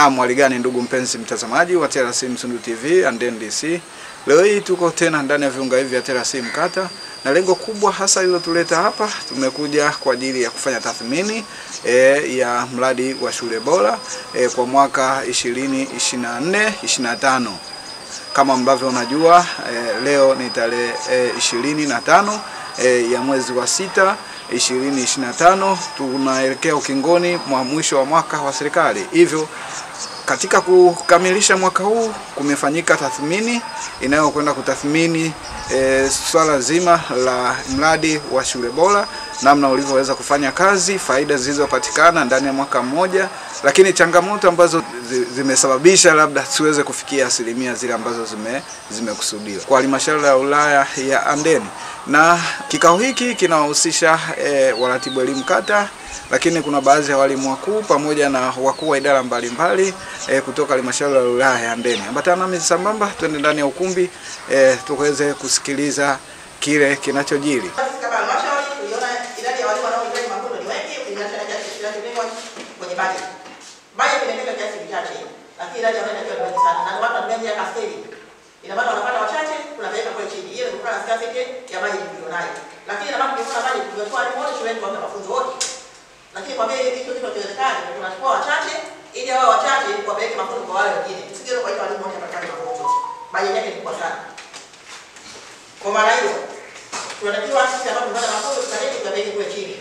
Na mwaligani ndugu mpenzi mtazamaji wa TRC Msundu TV and NDC. Leo hii tuko tena ndani ya viunga hivi vya TRC Mkata, na lengo kubwa hasa lililotuleta hapa, tumekuja kwa ajili ya kufanya tathmini ya mradi wa shule bora kwa mwaka 2024-25. Kama ambavyo unajua, leo ni tarehe 25 ya mwezi wa 6 2025, tunaelekea ukingoni mwa mwisho wa mwaka wa serikali. Hivyo katika kukamilisha mwaka huu kumefanyika tathmini inayokwenda kutathmini swala zima la mradi wa shule bora, namna ulivyoweza kufanya kazi, faida zilizopatikana ndani ya mwaka mmoja, lakini changamoto ambazo zimesababisha labda siweze kufikia asilimia zile ambazo zimekusudiwa kwa halmashauri ya wilaya ya Handeni. Na kikao hiki kinawahusisha waratibu elimu kata, lakini kuna baadhi ya walimu wakuu pamoja na wakuu wa idara mbalimbali kutoka halmashauri ya wilaya ya Handeni. Ambatana nami sambamba, twende ndani ya ukumbi tuweze kusikiliza kile kinachojiri. Kama halmashauri tuliona idadi ya walimu wanaohitaji mafunzo ni wengi ukilinganisha na kiasi kilichotengewa kwenye budget. Budget inatenga kiasi kichache, lakini idadi ya wanaohitaji ni wengi sana. Na watu wanaanza cascade. Ina maana wanapata wachache, tunapeleka kwa chini. Hiyo ni kutokana na scarcity ya budget tulionayo. Lakini ina maana tukifanya budget tungetoa walimu wote shuleni kwa mafunzo wote. Lakini kwa vile hicho kitu kinawezekana, tunachukua wachache ili hao wachache wapeleke mafunzo kwa wale wengine. Tusije kwa hiyo walimu wote wapate mafunzo. Budget yake ni kubwa sana. Kwa maana hiyo tunatakiwa sisi ambao tunapata mafunzo tukalete tupeleke kwa chini.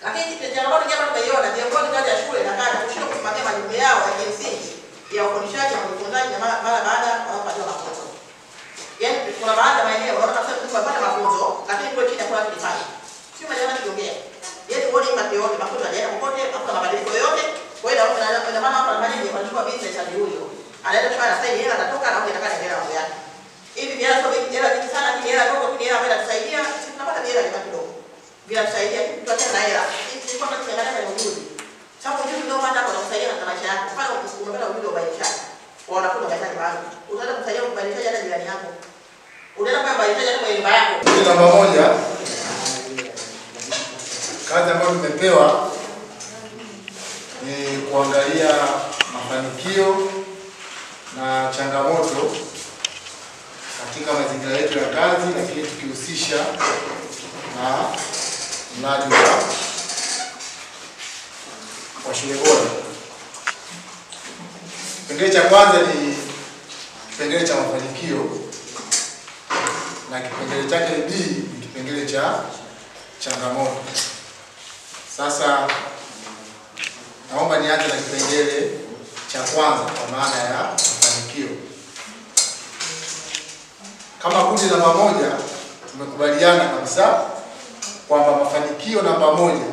Lakini changamoto nyingine ambayo tunaiona, viongozi ndani ya shule na kata kushindwa kusimamia majukumu yao ya kimsingi ya ufundishaji na ufunzaji mara baada ya kupata mafunzo. Yaani kuna baadhi ya maeneo unaona kabisa mtu anapata mafunzo lakini kwa chini hakuna kifanya. Sio maana tukiongea. Yaani uone impact yote mafunzo hajaenda kokote, hakuna mabadiliko yoyote. Kwa hiyo ina maana hapa manager anachukua business ya huyo. Anaenda kuchukua sasa hela anatoka na kwenda kana hela mambo yake. Hivi biashara sio hela nyingi sana, ni hela ndogo, ni hela ambayo inatusaidia. Sisi tunapata hela ni kidogo. Bila kusaidia tutachana na hela. Sisi kwa sababu tunaangalia na ujuzi. Sababu ujuzi ndio maana kwa kusaidia na maisha yako. Mfano unapata ujuzi wa biashara. Wanafunza mahitaji maalum. Unataka kusaidia kubadilisha hata jirani yako. Unaenda kwa kubadilisha hata nyumba yako. Namba moja, kazi ambayo tumepewa ni kuangalia mafanikio na changamoto katika mazingira yetu ya kazi, lakini tukihusisha na mradi wa shule bora. Kipengele cha kwanza ni kipengele cha mafanikio na kipengele chake B ni kipengele cha changamoto. Sasa naomba nianze na kipengele cha kwanza kwa maana ya mafanikio. Kama kundi namba moja tumekubaliana kabisa kwamba mafanikio namba moja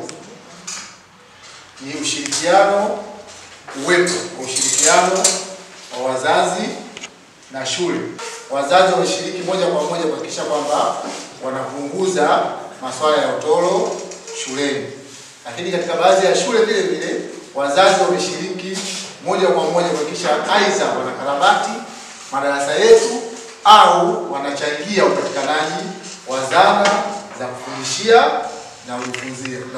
ni ushirikiano, uwepo wa ushirikiano wa wazazi na shule. Wazazi wameshiriki moja kwa moja kuhakikisha kwamba wanapunguza masuala ya utoro shuleni. Lakini katika baadhi ya shule vile vile wazazi wameshiriki moja kwa moja kuhakikisha aidha wanakarabati madarasa yetu au wanachangia upatikanaji wa zana za kufundishia na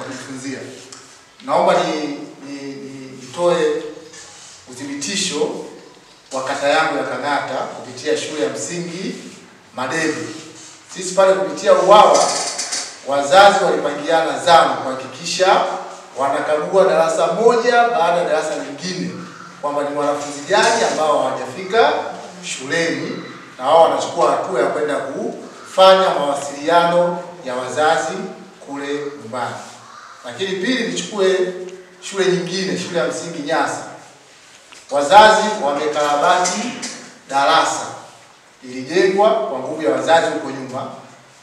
kujifunzia. Naomba nitoe uthibitisho wa kata yangu ya Kang'ata kupitia shule ya msingi Madebe. Sisi pale kupitia UWAWA wazazi walipangiana zamu kuhakikisha wanakagua darasa moja baada ya darasa lingine kwamba ni wanafunzi gani ambao hawajafika shuleni, na wao wanachukua hatua ya kwenda kufanya mawasiliano ya wazazi kule nyumbani. Lakini pili, nichukue shule nyingine, shule ya msingi Nyasa. Wazazi wamekarabati darasa, ilijengwa kwa nguvu ya wazazi huko nyuma,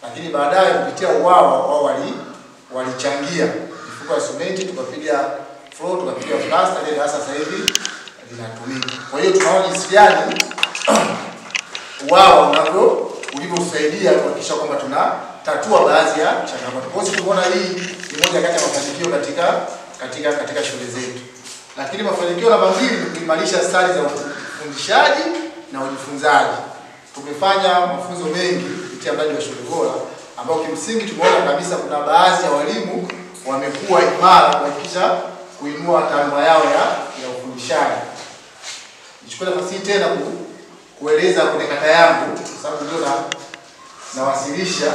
lakini baadaye kupitia UWAWA wao walichangia mifuko ya simenti, tukapiga floor, tukapiga plaster, ile darasa sasa hivi linatumika. Kwa hiyo tunaona jinsi gani UWAWA ulivyotusaidia kuhakikisha kwamba tunatatua baadhi ya changamoto. Kwa hiyo tunaona hii ni moja kati ya mafanikio katika shule zetu. Lakini mafanikio namba mbili ni kuimarisha stadi za ufundishaji na ujifunzaji. Tumefanya mafunzo mengi kupitia mradi wa shule bora ambao kimsingi tumeona kabisa kuna baadhi ya walimu wamekuwa imara kuhakikisha kuinua taaluma yao ya ufundishaji. uandikishaji. Nichukue nafasi hii tena kueleza kwenye kata yangu kwa sababu ndio nawasilisha.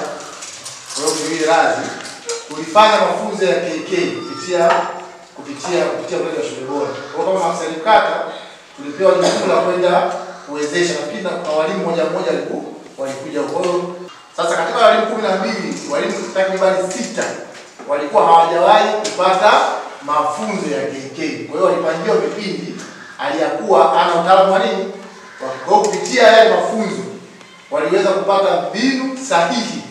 Kwa hiyo ni radhi tulifanya mafunzo ya KK kupitia mradi wa shule bora. Kwa kama maafisa kata tulipewa jukumu la kwenda kuwezesha, lakini na walimu mmoja walikuja. Kwa hiyo sasa katika walimu 12 walimu takriban 6 walikuwa hawajawahi kupata mafunzo ya KK. Kwa hiyo walipangiwa vipindi aliyakuwa ana utaalamu wa nini. Kwa kupitia yale mafunzo waliweza kupata mbinu sahihi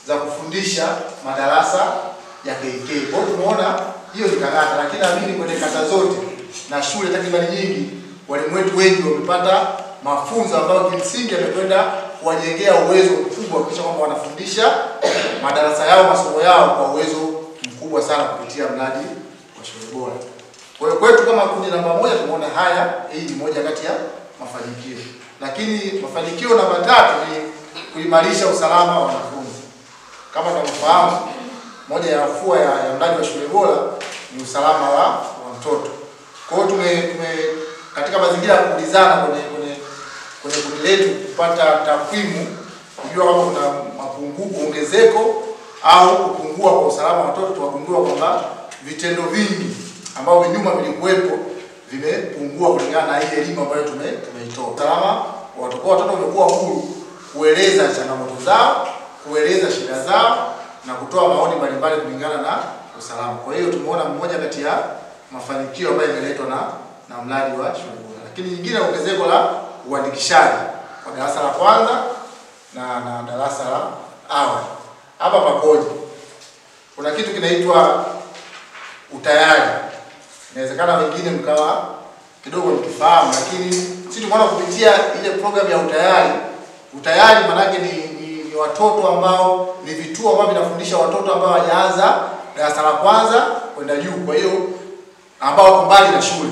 za kufundisha madarasa ya KK. Kwa hiyo tumeona hiyo ni Kang'ata, lakini naamini kwenye kata zote na shule takriban nyingi walimu wetu wengi wamepata mafunzo ambayo kimsingi yamekwenda kuwajengea uwezo mkubwa kisha kwamba wanafundisha madarasa yao, masomo yao kwa uwezo mkubwa sana kupitia mradi wa shule bora. Kwa hiyo kwetu kama kundi namba 1 tumeona haya, hii ni moja kati ya mafanikio. Lakini mafanikio namba 3 ni kuimarisha usalama wa wanafunzi. Kama tunavyofahamu, moja ya afua ya mradi wa shule bora ni usalama wa mtoto. Kwa hiyo tume katika mazingira ya kuulizana kwenye kundi letu kupata takwimu kujua kama kuna mapungufu, ongezeko au kupungua kwa usalama wa watoto. Tukagundua kwamba vitendo vingi ambavyo nyuma vilikuwepo vimepungua kulingana na ile elimu ambayo tumeitoa. Usalama wa watoto umekuwa huru kueleza changamoto zao, kueleza shida zao na kutoa maoni mbalimbali kulingana na usalama. Kwa hiyo tumeona mmoja kati ya mafanikio ambayo yameletwa na mradi wa shule bora. Lakini nyingine ongezeko la uandikishaji kwa darasa la kwanza na darasa la awali. Hapa pakoje? Kuna kitu kinaitwa utayari. Inawezekana wengine mkawa kidogo mkifahamu, lakini sisi tumeona kupitia ile program ya utayari. Utayari maana yake ni watoto ambao ni vituo ambavyo vinafundisha watoto ambao hawajaanza darasa la kwanza kwenda juu, kwa hiyo ambao wako mbali na shule.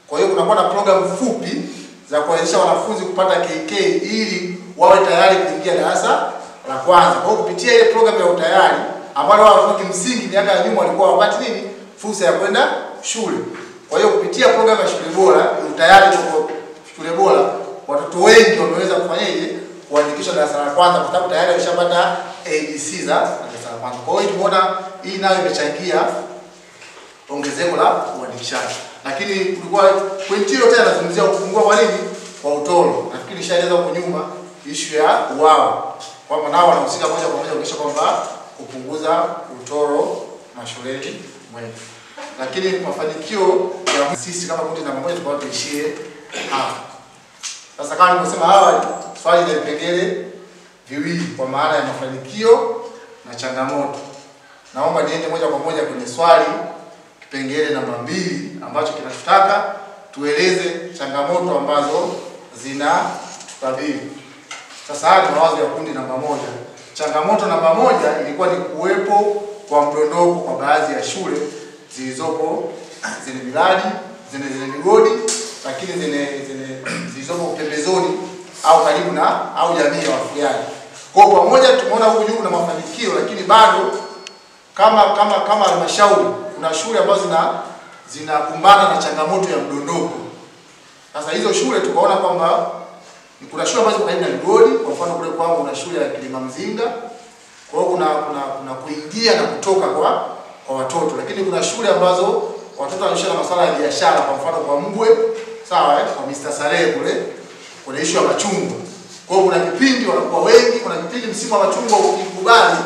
Kwa hiyo kunakuwa na program fupi za kuwezesha wanafunzi kupata KK ili wawe tayari kuingia darasa la kwanza. Kwa hiyo kupitia ile program ya utayari ambao wao kimsingi miaka ya nyuma walikuwa hawapati nini fursa ya kwenda shule. Kwa hiyo kupitia program ya shule bora, utayari kwa shule bora, watoto wengi wameweza kufanyaje kuandikishwa darasa la kwanza kwa sababu tayari wameshapata ABC za darasa la kwanza. Kwa hiyo tumeona hii nayo imechangia ongezeko la uandikishaji. Lakini kulikuwa pointi hiyo tena nazungumzia kupungua kwa nini kwa utoro. Nafikiri nishaeleza huko nyuma issue ya wao kwamba nao wanahusika moja kwa moja kuhakikisha kwamba kupunguza utoro mashuleni mwetu. Lakini mafanikio ya sisi kama kundi namba 1 tukao tuishie hapa. Sasa kama nimesema awali, swali la vipengele viwili kwa maana ya mafanikio na changamoto. Naomba niende moja kwa moja kwenye swali kipengele namba 2 ambacho kinatutaka tueleze changamoto ambazo zinatukabili. Sasa haya ni mawazo ya kundi namba 1. Changamoto namba 1 ilikuwa ni kuwepo kwa mdondoko kwa baadhi ya shule zilizopo zenye miradi, zenye migodi, lakini zilizopo pembezoni au karibu na au jamii ya wafugaji. Kwa pamoja tumeona huko juu na mafanikio, lakini bado kama halmashauri kuna shule ambazo zinakumbana na changamoto ya mdondoko. Sasa hizo shule tukaona kwamba kuna shule ambazo karibu na migodi, kwa mfano kule kwangu kuna shule ya Kilima Mzinga. Kwa hiyo kuna kuingia na kutoka kwa watoto, lakini kuna shule ambazo watoto wanaishi na masuala ya biashara, kwa mfano kwa Mbwe, sawa kwa Mr. Sare kule kuna issue ya machungwa. Kwa hiyo kuna kipindi wanakuwa wengi, kuna kipindi msimu wa machungwa ukikubali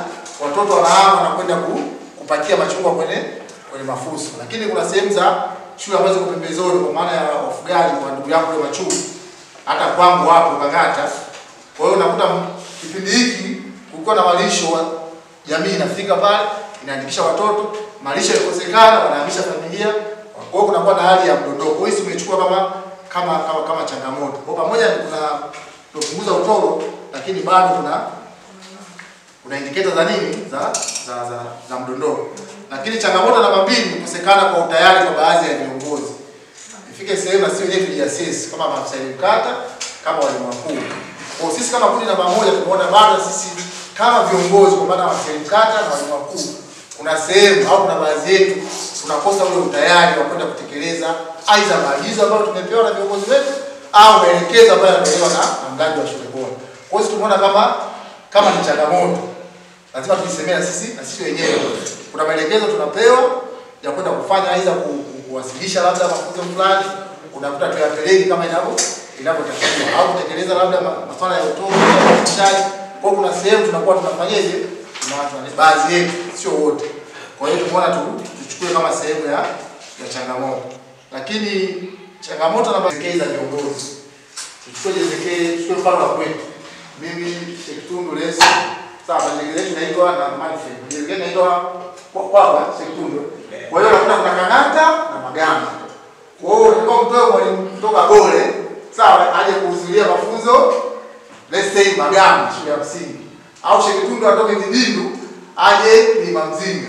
watoto wanahama na kwenda kupakia machungwa kwenye mafuso. Lakini kuna sehemu za shule ambazo ziko pembezoni kwa maana ya wafugaji wa ndugu yangu wa machungwa. Hata kwangu hapo Kang'ata. Kwa hiyo unakuta kipindi hiki kulikuwa na malisho, jamii inafika pale inaandikisha watoto, malisho yakosekana, wanahamisha familia. Kwa hiyo kunakuwa na hali ya mdondoko. Hii simechukua kama changamoto. Kwa pamoja kuna kupunguza utoro, lakini bado kuna indicator za nini za mdondoko. Lakini changamoto namba 2 ni kukosekana kwa utayari kwa baadhi ya viongozi. Ifike sehemu na sio wenyewe tujiassess kama maafisa kata, kama walimu wakuu. Kwa sisi kama kundi namba 1 tumeona bado sisi kama viongozi kwa maana maafisa kata na walimu wakuu kuna sehemu au kuna baadhi yetu tunakosa ule utayari wa kwenda kutekeleza aidha maagizo ambayo tumepewa na viongozi wetu au maelekezo ambayo yanatolewa na mradi wa shule bora. Kwa hiyo tumeona kama ni changamoto, lazima tuisemea sisi wenyewe. Kuna maelekezo tunapewa ya kwenda kufanya aidha kuwasilisha labda mafunzo fulani, unakuta tuyapeleke kama inavyotakiwa au kutekeleza labda masuala ya utovu na ufundishaji. Kwa kuna sehemu tunakuwa tunafanyaje, tunawatu baadhi yetu, sio wote. Kwa hiyo tumeona tuchukue kama sehemu ya changamoto. Lakini changamoto na maelekezo ya viongozi. Tuchukue mfano wa kwetu. Mimi Shekitundu Leso, sawa, maelekezo inaitwa na Manfred. Maelekezo inaitwa kwa Shekitundu. Kwa hiyo kuna Kang'ata na Magamba. Kwa hiyo kwa mtoe mwalimu kutoka Gole, sawa, aje kuhudhuria mafunzo let's say Magamba shule ya msingi. Au Shekitundu atoke Kidindu aje ni Mamzinga.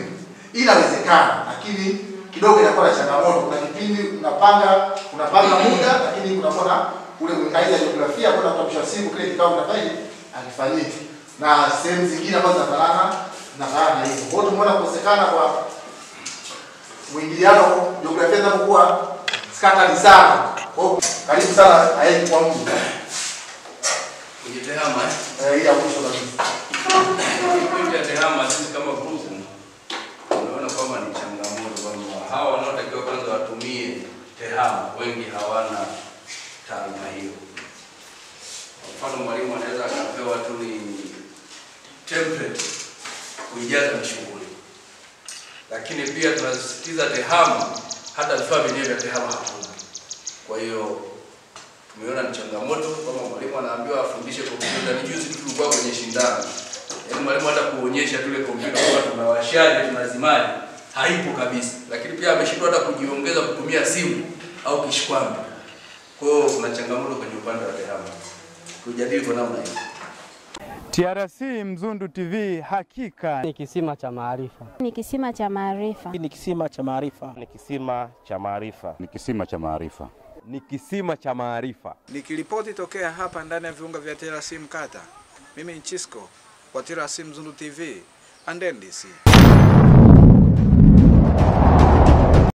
Inawezekana, lakini kidogo inakuwa na changamoto. Kuna kipindi unapanga muda, lakini kunakuwa na ule mwingaji wa jiografia kwenda kutamsha siku kile kikao kinafanya akifanyike. Na sehemu zingine ambazo zinafanana hivyo. Kwa hiyo tumeona kukosekana kwa mwingiliano jiografia inapokuwa scattered sana. Kwa hiyo karibu sana haiji kwa mtu. Kwenye tehama ya mwisho kabisa. Kwenye tehama sisi kama group tunaona kama ni changamoto kwamba hawa wanaotakiwa kwanza watumie tehama wengi hawana taaluma hiyo. Kwa mfano mwalimu anaweza akapewa tu ni template kuijaza shughuli. Lakini pia tunasisitiza tehama, hata vifaa vyenyewe vya tehama hakuna. Kwa hiyo tumeona ni changamoto kama mwalimu anaambiwa afundishe kompyuta. Ni juzi tulikuwa kwenye shindano. Yaani mwalimu hata kuonyesha tule kompyuta kwa tunawashaje tunazimaje haipo kabisa. Lakini pia ameshindwa hata kujiongeza kutumia simu au kishikwambi. Kwa hiyo kuna changamoto kwenye upande wa tehama. Kujadili kwa namna hiyo. TRC Mzundu TV hakika ni kisima cha maarifa. Ni kisima cha maarifa. Ni kisima cha maarifa. Ni kisima cha maarifa. Ni kisima cha maarifa. Ni kisima cha maarifa. Nikiripoti tokea hapa ndani ya viunga vya TRC Mkata. Mimi ni Chisco wa TRC Mzundu TV. And NDC.